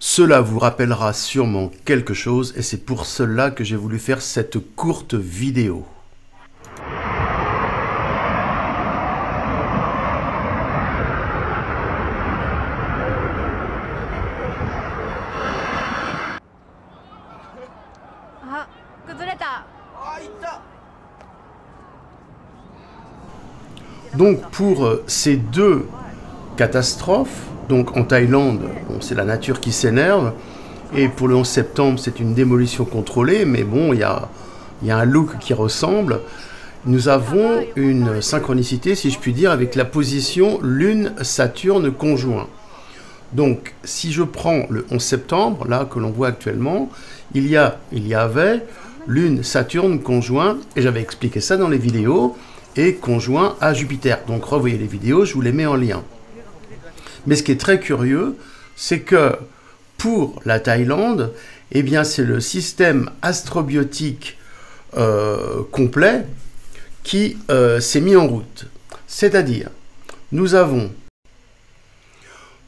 Cela vous rappellera sûrement quelque chose et c'est pour cela que j'ai voulu faire cette courte vidéo. Donc pour ces deux catastrophes, donc en Thaïlande, bon, c'est la nature qui s'énerve, et pour le 11 septembre, c'est une démolition contrôlée, mais bon, il y a un look qui ressemble. Nous avons une synchronicité, si je puis dire, avec la position Lune-Saturne conjoint. Donc, si je prends le 11 septembre, là, que l'on voit actuellement, il y avait Lune-Saturne conjoint, et j'avais expliqué ça dans les vidéos, et conjoint à Jupiter. Donc, revoyez les vidéos, je vous les mets en lien. Mais ce qui est très curieux, c'est que pour la Thaïlande, eh bien, c'est le système astrobiotique complet qui s'est mis en route. C'est-à-dire, nous avons,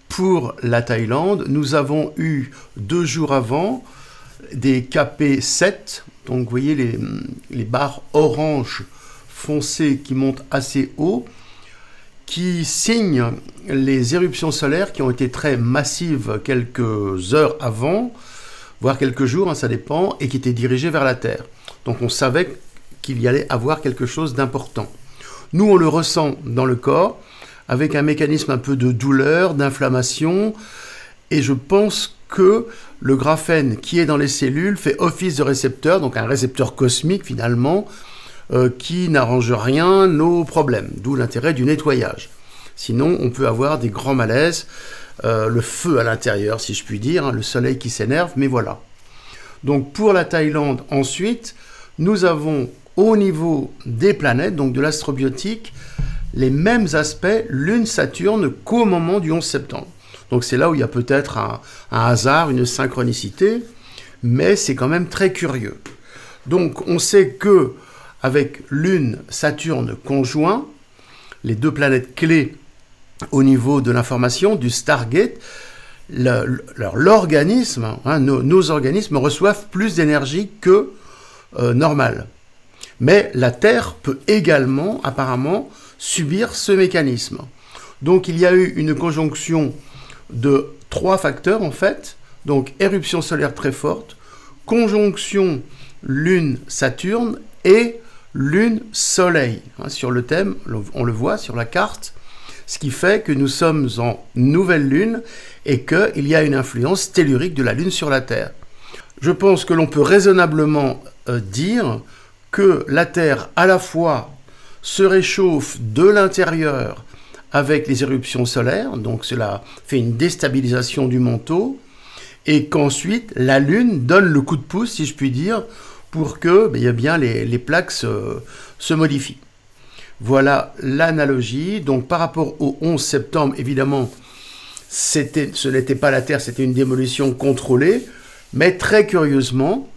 pour la Thaïlande, nous avons eu 2 jours avant des KP7, donc vous voyez les barres orange foncées qui montent assez haut, qui signent les éruptions solaires qui ont été très massives quelques heures avant, voire quelques jours, hein, ça dépend, et qui étaient dirigées vers la Terre. Donc on savait qu'il y allait avoir quelque chose d'important. Nous, on le ressent dans le corps, avec un mécanisme un peu de douleur, d'inflammation, et je pense que le graphène qui est dans les cellules fait office de récepteur, donc un récepteur cosmique finalement, qui n'arrange rien nos problèmes, d'où l'intérêt du nettoyage. Sinon, on peut avoir des grands malaises, le feu à l'intérieur, si je puis dire, hein, le soleil qui s'énerve, mais voilà. Donc pour la Thaïlande, ensuite, nous avons au niveau des planètes, donc de l'astrobiotique, les mêmes aspects Lune-Saturne qu'au moment du 11 septembre. Donc c'est là où il y a peut-être un hasard, une synchronicité, mais c'est quand même très curieux. Donc on sait que avec Lune-Saturne conjoint, les deux planètes clés au niveau de l'information, du Stargate, l'organisme, hein, nos organismes reçoivent plus d'énergie que normal. Mais la Terre peut également, apparemment, subir ce mécanisme. Donc il y a eu une conjonction de 3 facteurs, en fait. Donc éruption solaire très forte, conjonction Lune-Saturne et Lune-Soleil. Hein, sur le thème, on le voit sur la carte, ce qui fait que nous sommes en nouvelle Lune et qu'il y a une influence tellurique de la Lune sur la Terre. Je pense que l'on peut raisonnablement dire que la Terre, à la fois, se réchauffe de l'intérieur avec les éruptions solaires, donc cela fait une déstabilisation du manteau, et qu'ensuite, la Lune donne le coup de pouce, si je puis dire, pour que bien, les plaques se modifient. Voilà l'analogie. Donc par rapport au 11 septembre, évidemment, ce n'était pas la Terre, c'était une démolition contrôlée, mais très curieusement,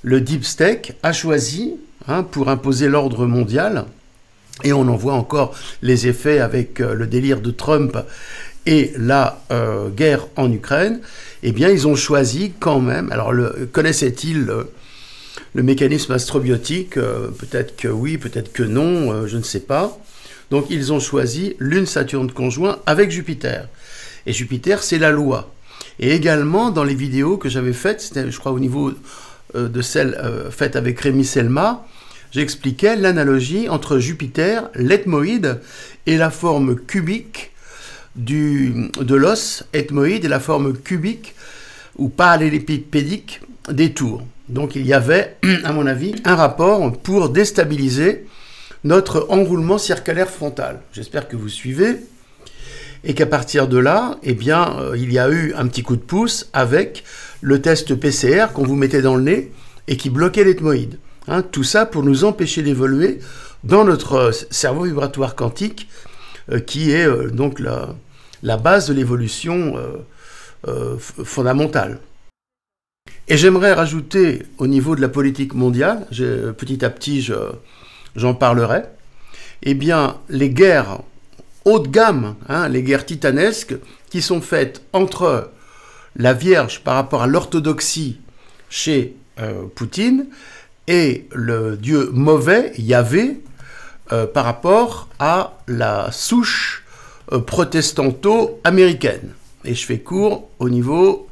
le Deep State a choisi, hein, pour imposer l'ordre mondial, et on en voit encore les effets avec le délire de Trump et la guerre en Ukraine, eh bien ils ont choisi quand même, alors connaissait-il le mécanisme astrobiotique, peut-être que oui, peut-être que non, je ne sais pas. Donc ils ont choisi Lune-Saturne conjoint avec Jupiter. Et Jupiter, c'est la loi. Et également, dans les vidéos que j'avais faites, c'était, je crois, au niveau de celles faites avec Rémi Selma, j'expliquais l'analogie entre Jupiter, l'ethmoïde, et la forme cubique de l'os ethmoïde et la forme cubique ou parallélépipédique des tours. Donc il y avait, à mon avis, un rapport pour déstabiliser notre enroulement circulaire frontal. J'espère que vous suivez. Et qu'à partir de là, eh bien, il y a eu un petit coup de pouce avec le test PCR qu'on vous mettait dans le nez et qui bloquait l'ethmoïde. Hein, tout ça pour nous empêcher d'évoluer dans notre cerveau vibratoire quantique, qui est donc la base de l'évolution fondamentale. Et j'aimerais rajouter au niveau de la politique mondiale, petit à petit j'en parlerai, eh bien les guerres haut de gamme, hein, les guerres titanesques qui sont faites entre la Vierge par rapport à l'orthodoxie chez Poutine et le dieu mauvais, Yahvé, par rapport à la souche protestanto-américaine. Et je fais court au niveau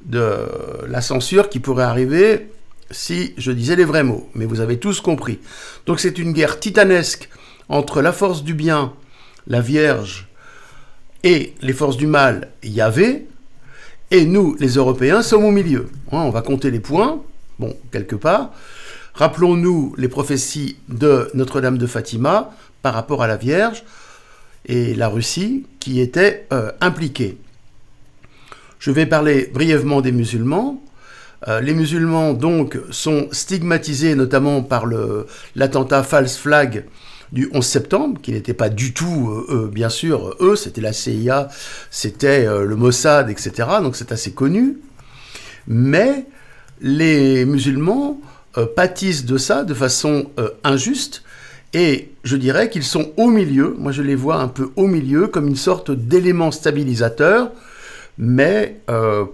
de la censure qui pourrait arriver si je disais les vrais mots. Mais vous avez tous compris. Donc c'est une guerre titanesque entre la force du bien, la Vierge, et les forces du mal, Yahvé, et nous, les Européens, sommes au milieu. On va compter les points, bon, quelque part. Rappelons-nous les prophéties de Notre-Dame de Fatima par rapport à la Vierge et la Russie qui étaient impliqués. Je vais parler brièvement des musulmans. Les musulmans, donc, sont stigmatisés notamment par l'attentat false flag du 11 septembre, qui n'était pas du tout, bien sûr, eux, c'était la CIA, c'était le Mossad, etc., donc c'est assez connu. Mais les musulmans pâtissent de ça de façon injuste, et je dirais qu'ils sont au milieu, moi je les vois un peu au milieu, comme une sorte d'élément stabilisateur, mais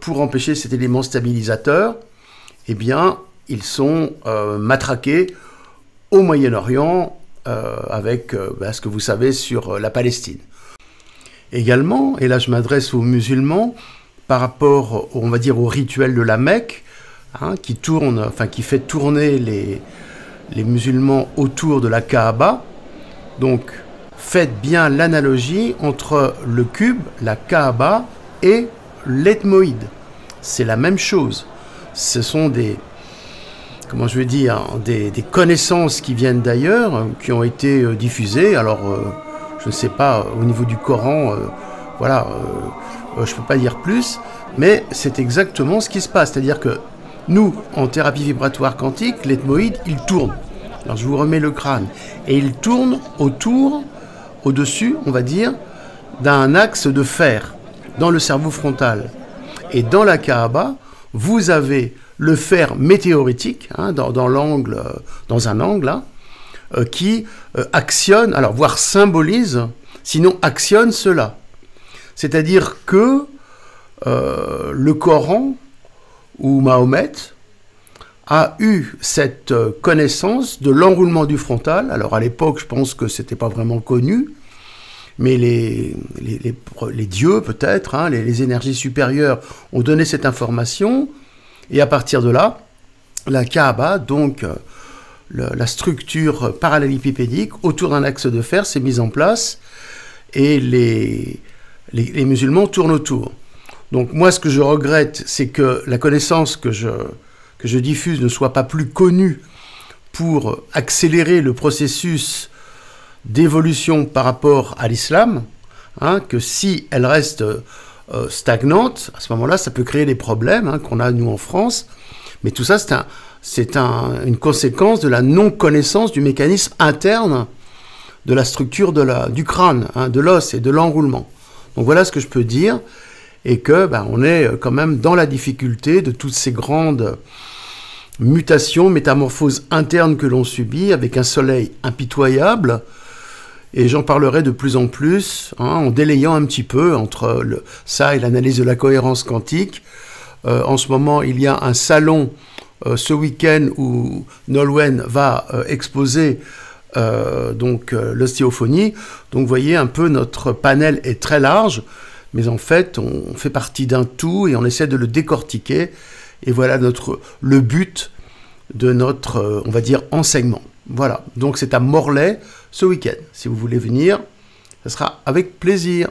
pour empêcher cet élément stabilisateur, eh bien, ils sont matraqués au Moyen-Orient, avec ce que vous savez sur la Palestine. Également, et là je m'adresse aux musulmans, par rapport, on va dire, au rituel de la Mecque, qui fait tourner les musulmans autour de la Kaaba. Donc, faites bien l'analogie entre le cube, la Kaaba, et l'ethmoïde. C'est la même chose. Ce sont des connaissances qui viennent d'ailleurs, qui ont été diffusées. Alors, je ne sais pas, au niveau du Coran, je ne peux pas dire plus, mais c'est exactement ce qui se passe. C'est-à-dire que nous, en thérapie vibratoire quantique, l'ethmoïde, il tourne. Alors, je vous remets le crâne. Et il tourne au-dessus, on va dire, d'un axe de fer, dans le cerveau frontal. Et dans la Kaaba, vous avez le fer météoritique, dans un angle, qui actionne, alors voire symbolise, sinon actionne cela. C'est-à-dire que le Coran, ou Mahomet, a eu cette connaissance de l'enroulement du frontal. Alors à l'époque, je pense que c'était pas vraiment connu, mais les dieux peut-être, les énergies supérieures ont donné cette information. Et à partir de là, la Kaaba, donc la structure parallélépipédique autour d'un axe de fer s'est mise en place et les musulmans tournent autour. Donc moi, ce que je regrette, c'est que la connaissance que je diffuse ne soit pas plus connue pour accélérer le processus d'évolution par rapport à l'islam, que si elle reste stagnante, à ce moment-là, ça peut créer des problèmes qu'on a, nous, en France. Mais tout ça, c'est une conséquence de la non-connaissance du mécanisme interne de la structure du crâne, de l'os et de l'enroulement. Donc voilà ce que je peux dire, et que on est quand même dans la difficulté de toutes ces grandes mutations, métamorphoses internes que l'on subit, avec un soleil impitoyable. Et j'en parlerai de plus en plus, en délayant un petit peu entre ça et l'analyse de la cohérence quantique. En ce moment, il y a un salon ce week-end où Nolwenn va exposer l'ostéophonie. Donc vous voyez un peu, notre panel est très large, mais en fait, on fait partie d'un tout et on essaie de le décortiquer. Et voilà le but de notre, on va dire, enseignement. Voilà, donc c'est à Morlaix ce week-end. Si vous voulez venir, ce sera avec plaisir.